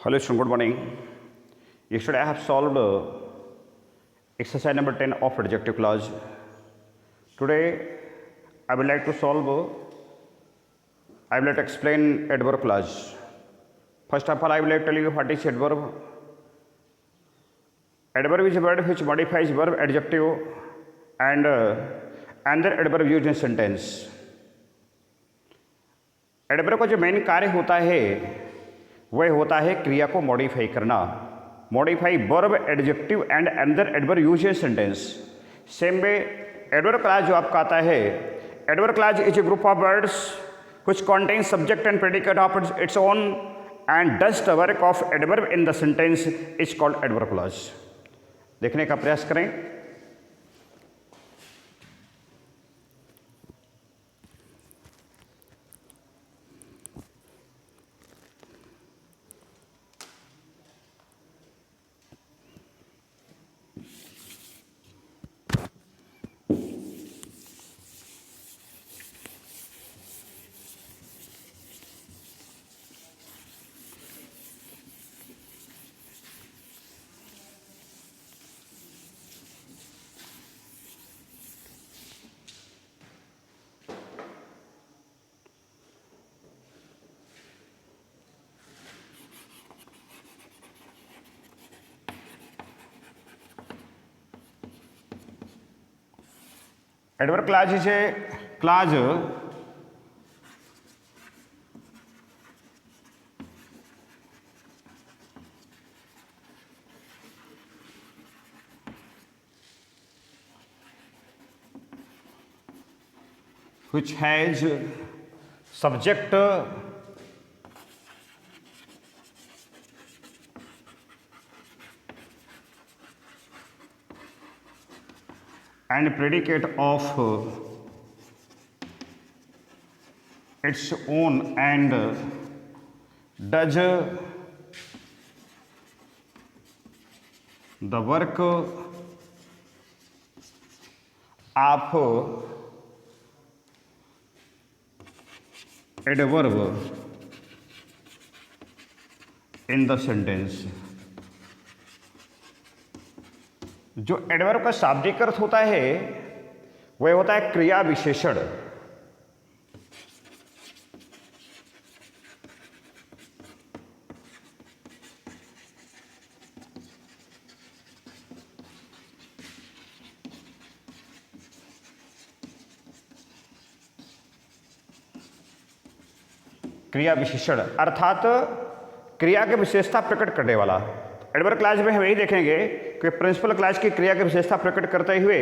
Hello student, good morning. Yesterday I have solved exercise number 10 of adjective clause. Today I would like to explain adverb clause. First of all, I will like to tell you what is adverb. Adverb is a word which modifies verb, adjective and another adverb used in sentence. Adverb का जो main कार्य होता है वह होता है क्रिया को मॉडिफाई करना. Modify verb, adjective and another adverb use in sentence. Same way adverb class जो आपका आता है, adverb class is a group of words which contain subject and predicate of its own and does the work of adverb in the sentence is called adverb class. देखने का प्रयास करें. Adverb clause is a clause which has subject and predicate of its own and does the work of adverb in the sentence. जो adverb का शाब्दिक अर्थ होता है वह होता है क्रिया विशेषण. क्रिया विशेषण अर्थात क्रिया की विशेषता प्रकट करने वाला. एडवर्ब क्लास में हम यही देखेंगे कि प्रिंसिपल क्लास की क्रिया की विशेषता प्रकट करते हुए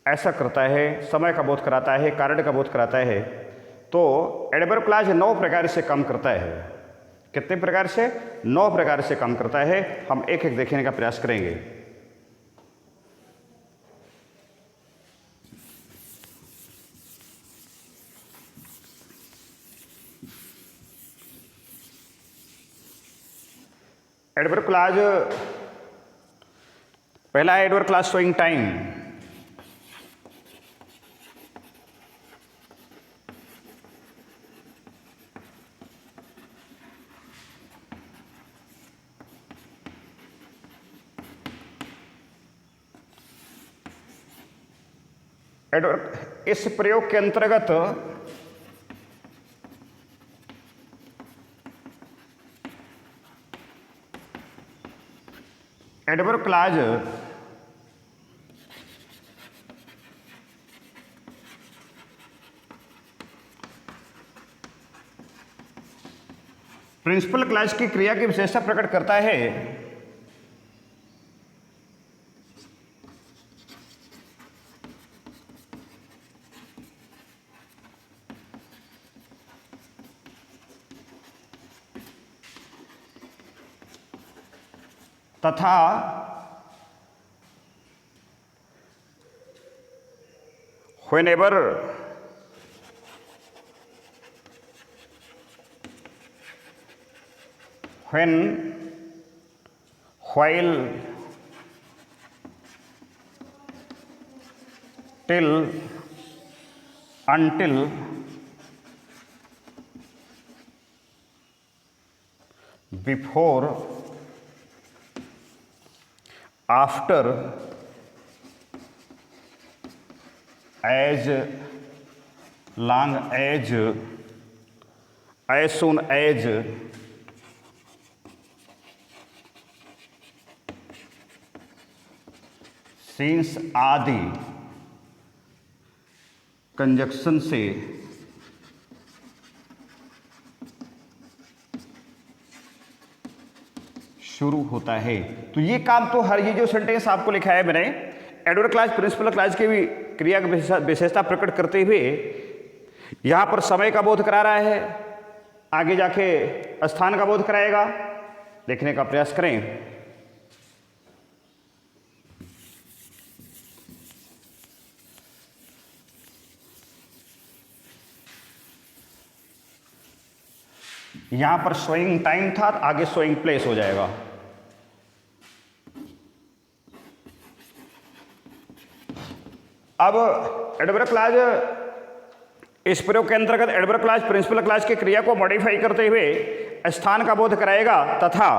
ऐसा करता है, समय का बोध कराता है, कारण का बोध कराता है. तो एडवर्ब क्लास 9 प्रकार से काम करता है. कितने प्रकार से? 9 प्रकार से काम करता है. हम एक एक देखने का प्रयास करेंगे. एडवर्ब क्लास पहला है adverb class showing time. Adverb इस प्रयोग के अंतर्गत एडवर्ब क्लास प्रिंसिपल क्लास की क्रिया की विशेषता प्रकट करता है. तथा whenever when, while, till, until, before, after, as long as soon as, since आदि कंजक्शन से शुरू होता है। तो ये काम तो हर ये जो सेंटेंस आपको लिखा है मैंने एडवर्ब क्लॉज प्रिंसिपल क्लॉज की भी क्रिया की विशेषता प्रकट करते हुए यहां पर समय का बोध करा रहा है, आगे जाके स्थान का बोध कराएगा। देखने का प्रयास करें। यहां पर शोइंग टाइम था, आगे शोइंग प्लेस हो जाएगा। अब एडवर्ब क्लॉज, इस प्रयोग के अंतर्गत एडवर्ब क्लॉज प्रिंसिपल क्लॉज की क्रिया को मॉडिफाई करते हुए स्थान का बोध कराएगा तथा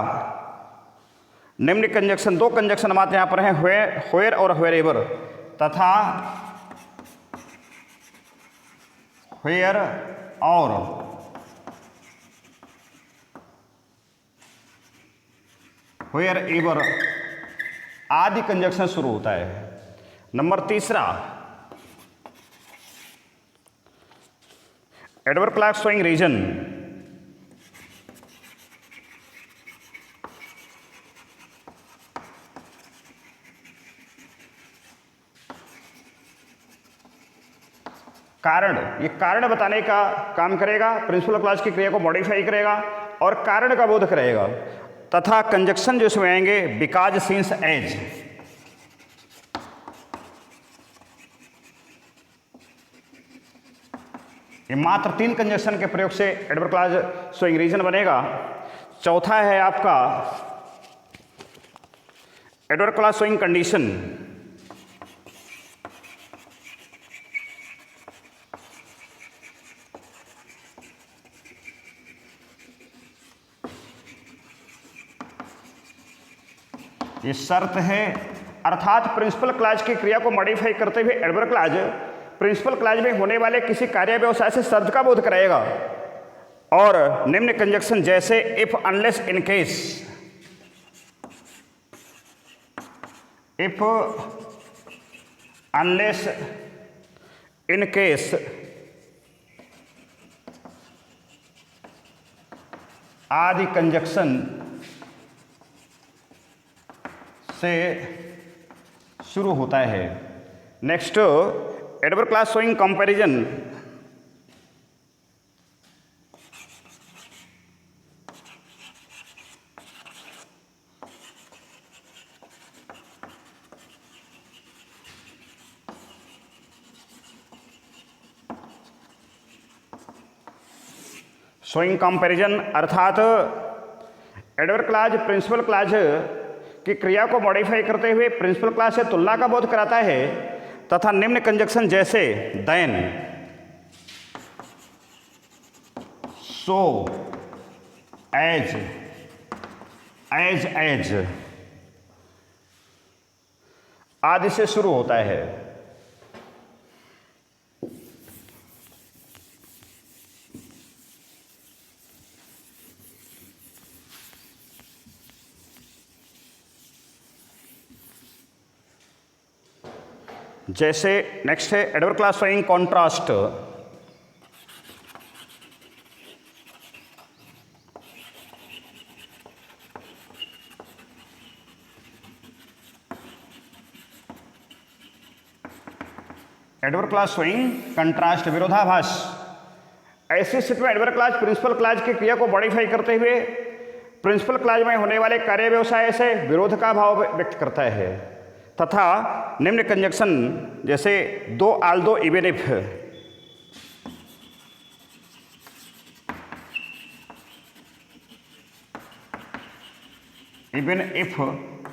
निम्न कंजक्शन, दो कंजक्शन मात्र यहां पर हैं, व्हेयर और व्हेरेवर, तथा व्हेयर और व्हेयर एवर आदि कंजक्शन शुरू होता है। नंबर तीसरा, एडवर्ब क्लॉज शोइंग रीजन। कारण, ये कारण बताने का काम करेगा, प्रिंसिपल क्लॉज की क्रिया को मॉडिफाई करेगा और कारण का बोध करेगा, तथा कंजक्शन जो इसमें आएंगे बिकॉज, सिंस, एज। ये मात्र 3 कंजक्शन के प्रयोग से एडवर्ब क्लॉज शोइंग रीजन बनेगा। चौथा है आपका एडवर्ब क्लॉज शोइंग कंडीशन। ये शर्त है, अर्थात प्रिंसिपल क्लॉज की क्रिया को मॉडिफाई करते हुए एडवर्ब क्लॉज प्रिंसिपल क्लॉज में होने वाले किसी कार्य व्यवसाय से शर्त का बोध कराएगा और निम्न कंजक्शन जैसे if, unless, in case, if, unless, in case आदि कंजक्शन से शुरू होता है। Next, adverb clause showing comparison. Showing comparison अर्थात एडवर्ब क्लॉज प्रिंसिपल क्लॉज की क्रिया को मॉडिफाई करते हुए प्रिंसिपल क्लॉज से तुलना का बोध कराता है तथा निम्न कंजक्शन जैसे देन, सो, एज, एज आदि से शुरू होता है। जैसे नेक्स्ट है adverb clause showing contrast. Adverb clause showing contrast, विरोधाभास। ऐसी स्थिति में एडवर्ब क्लॉज प्रिंसिपल क्लॉज की क्रिया को मॉडिफाई करते हुए प्रिंसिपल क्लॉज में होने वाले कार्य व्यवसाय से विरोध का भाव व्यक्त करता है तथा निम्न कंजक्शन जैसे though, although, even if, even if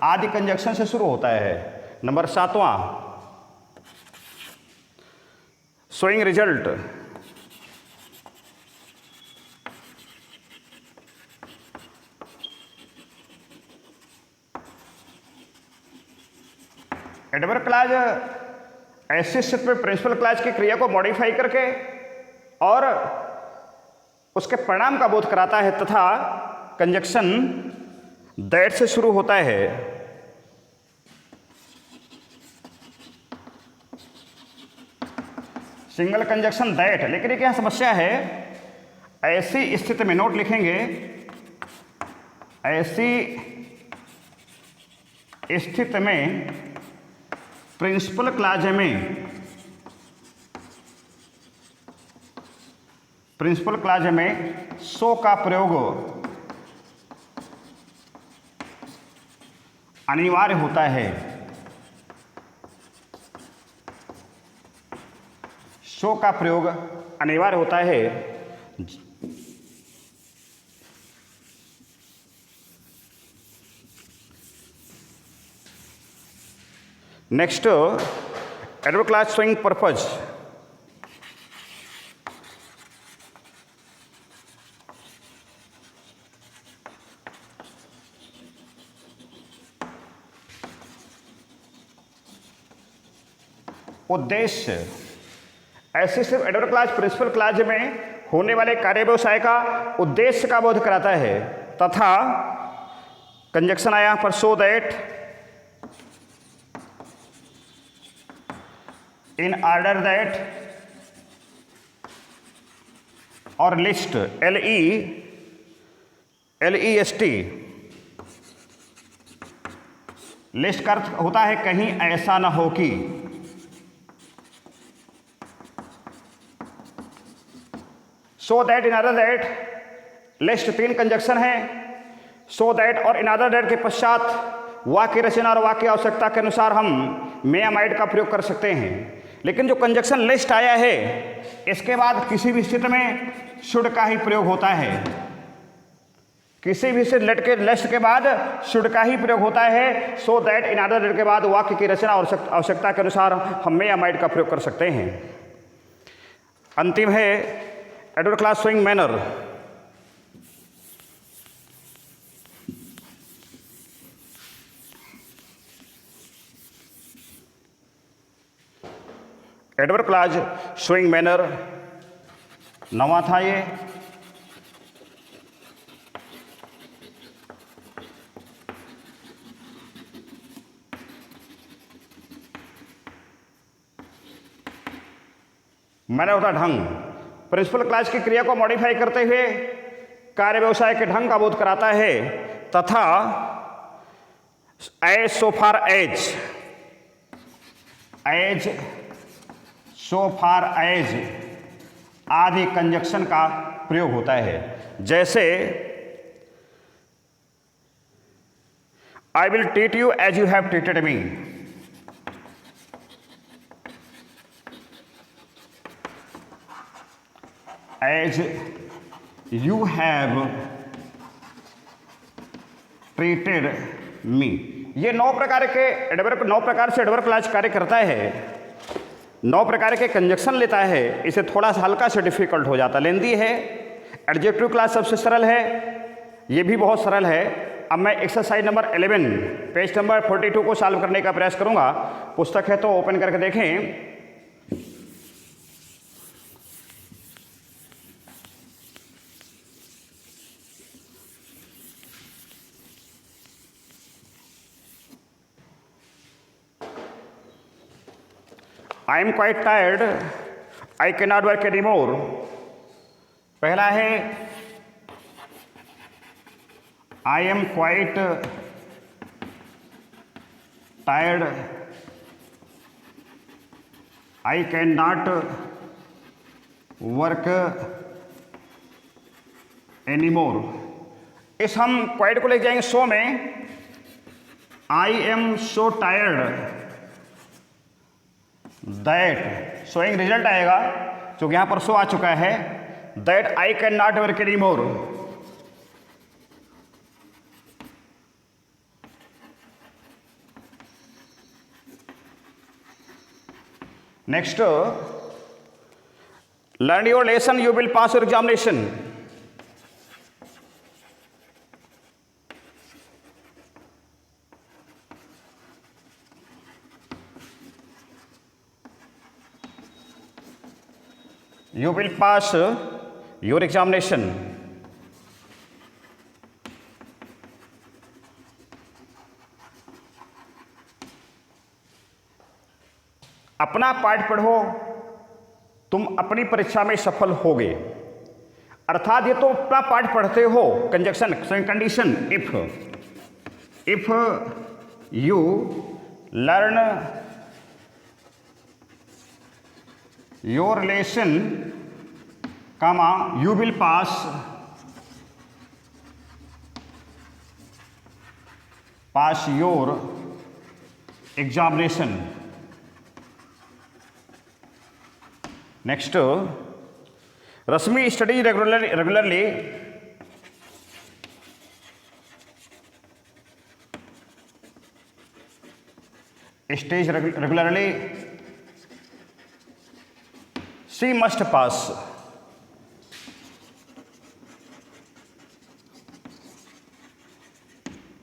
आदि कंजक्शन से शुरू होता है। नंबर 7वां, शोइंग रिजल्ट। एडवर्ब क्लॉज ऐसी स्थिति में प्रिंसिपल क्लॉज की क्रिया को मॉडिफाई करके और उसके परिणाम का बोध कराता है तथा कंजक्शन दैट से शुरू होता है। सिंगल कंजक्शन दैट, लेकिन एक यहाँ समस्या है, ऐसी स्थिति में नोट लिखेंगे, ऐसी स्थिति में प्रिंसिपल क्लॉज में सो का प्रयोग अनिवार्य होता है। सो का प्रयोग अनिवार्य होता है। Next, adverb clause showing purpose. उद्देश्य, ऐसे सिर्फ एडवर्ब क्लॉज प्रिंसिपल क्लॉज में होने वाले कार्य व्यवसाय का उद्देश्य का बोध कराता है तथा कंजक्शन आया पर so that, in order that और लिस्ट, LEST, लिस्ट का अर्थ होता है कहीं ऐसा ना हो कि। So that, in order that, lest 3 conjunction है। सो दैट और इन अदर दैट के पश्चात वाक्य रचना और वाक्य आवश्यकता के अनुसार हम मे या माइट का प्रयोग कर सकते हैं। लेकिन जो कंजक्शन लिस्ट आया है इसके बाद किसी भी स्थिति में शुड का ही प्रयोग होता है। किसी भी स्थिति लिस्ट के बाद शुड का ही प्रयोग होता है। So that, in order that के बाद वाक्य की रचना और आवश्यकता के अनुसार हम मे या माइट का प्रयोग कर सकते हैं। अंतिम है adverb clause showing manner. Adverb clause showing manner नवा था ये। मैनर होता ढंग, प्रिंसिपल क्लॉज की क्रिया को मॉडिफाई करते हुए कार्य व्यवसाय के ढंग का बोध कराता है तथा as, so far as, so far as आदि कंजक्शन का प्रयोग होता है। जैसे I will treat you as you have treated me, as you have treated me. ये 9 प्रकार से एडवर्ब क्लॉज कार्य करता है, 9 प्रकार के कंजक्शन लेता है। इसे थोड़ा सा हल्का से डिफिकल्ट हो जाता, लेंदी है। एडजेक्टिव क्लॉज सबसे सरल है, ये भी बहुत सरल है। अब मैं एक्सरसाइज नंबर 11 पेज नंबर 42 को सॉल्व करने का प्रयास करूंगा। पुस्तक है तो ओपन करके देखें। I am quite tired, I can not work any more. पहला है I am quite tired, I can not work any more. इस हम क्वाइट को ले जाएंगे सो में। I am so tired that, showing result आएगा क्योंकि यहां पर सो आ चुका है। That I can not work any more. Next, learn your lesson, you will pass your examination. You will pass your examination. अपना पाठ पढ़ो, तुम अपनी परीक्षा में सफल होगे। अर्थात ये तो अपना पाठ पढ़ते हो, conjunction condition if you learn your lesson comma you will pass your examination. Next, Rashmi study regularly stage regularly she must pass.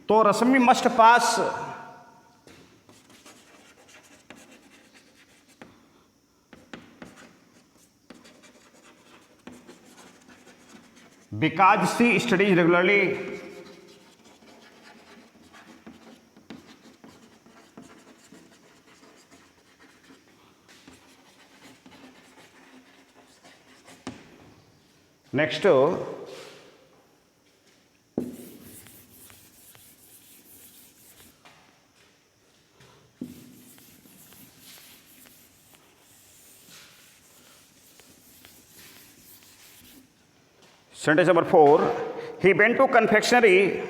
तो Rashmi must pass because she studies regularly next, sentence number 4, he went to confectionery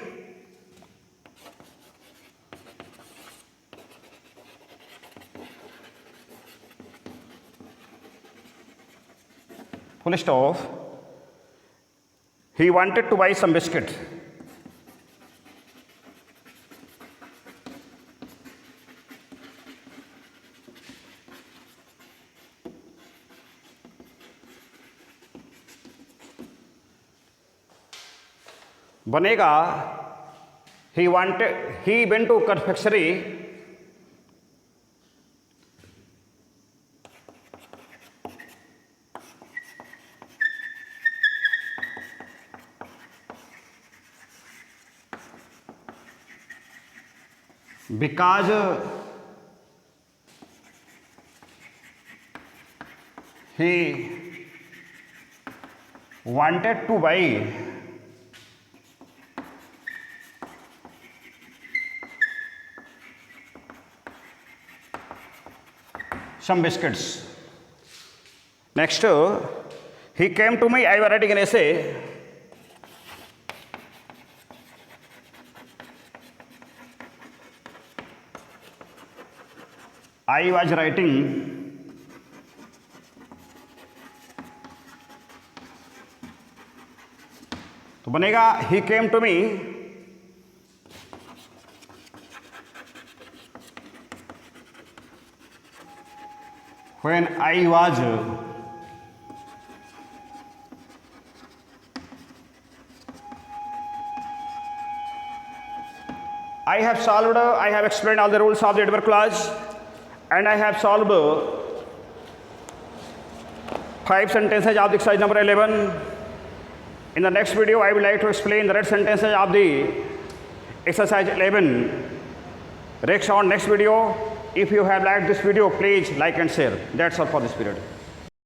full stop, he wanted to buy some biscuit. बनेगा he went to confectionery because he wanted to buy some biscuits. Next, he came to me, I was writing an essay. I was writing तो बनेगा he came to me when I was I have explained all the rules of the adverb clause and I have solved 5 sentences of the exercise number 11. In the next video, I would like to explain the red sentences of the exercise 11. Next video. If you have liked this video, please like and share. That's all for this period.